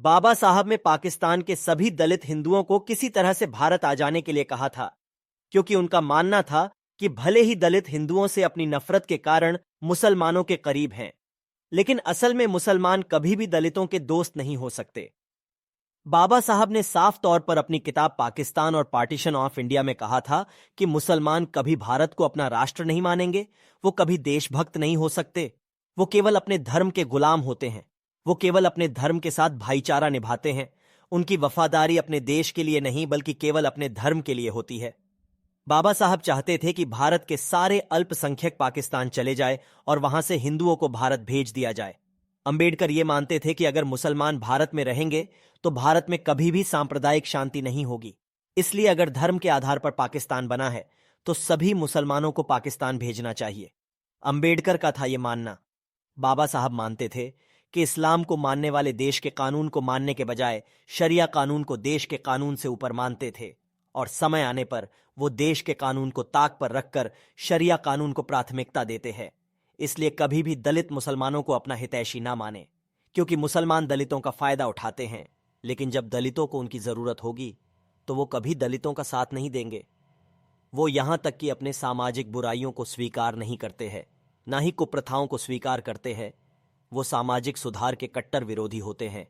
बाबा साहब ने पाकिस्तान के सभी दलित हिंदुओं को किसी तरह से भारत आ जाने के लिए कहा था, क्योंकि उनका मानना था कि भले ही दलित हिंदुओं से अपनी नफरत के कारण मुसलमानों के करीब हैं, लेकिन असल में मुसलमान कभी भी दलितों के दोस्त नहीं हो सकते। बाबा साहब ने साफ तौर पर अपनी किताब पाकिस्तान और पार्टीशन ऑफ इंडिया में कहा था कि मुसलमान कभी भारत को अपना राष्ट्र नहीं मानेंगे, वो कभी देशभक्त नहीं हो सकते, वो केवल अपने धर्म के गुलाम होते हैं, वो केवल अपने धर्म के साथ भाईचारा निभाते हैं, उनकी वफादारी अपने देश के लिए नहीं बल्कि केवल अपने धर्म के लिए होती है। बाबा साहब चाहते थे कि भारत के सारे अल्पसंख्यक पाकिस्तान चले जाए और वहां से हिंदुओं को भारत भेज दिया जाए। अंबेडकर ये मानते थे कि अगर मुसलमान भारत में रहेंगे तो भारत में कभी भी सांप्रदायिक शांति नहीं होगी। इसलिए अगर धर्म के आधार पर पाकिस्तान बना है तो सभी मुसलमानों को पाकिस्तान भेजना चाहिए। अंबेडकर का था यह मानना। बाबा साहब मानते थे कि इस्लाम को मानने वाले देश के कानून को मानने के बजाय शरिया कानून को देश के कानून से ऊपर मानते थे, और समय आने पर वो देश के कानून को ताक पर रखकर शरिया कानून को प्राथमिकता देते हैं। इसलिए कभी भी दलित मुसलमानों को अपना हितैषी ना माने, क्योंकि मुसलमान दलितों का फायदा उठाते हैं, लेकिन जब दलितों को उनकी जरूरत होगी तो वो कभी दलितों का साथ नहीं देंगे। वो यहां तक कि अपने सामाजिक बुराइयों को स्वीकार नहीं करते हैं, ना ही कुप्रथाओं को स्वीकार करते हैं। वो सामाजिक सुधार के कट्टर विरोधी होते हैं।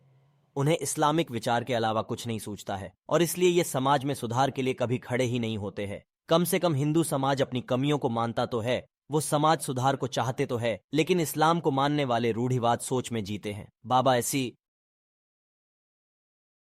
उन्हें इस्लामिक विचार के अलावा कुछ नहीं सूझता है, और इसलिए ये समाज में सुधार के लिए कभी खड़े ही नहीं होते हैं। कम से कम हिंदू समाज अपनी कमियों को मानता तो है, वो समाज सुधार को चाहते तो है, लेकिन इस्लाम को मानने वाले रूढ़िवाद सोच में जीते हैं। बाबा ऐसी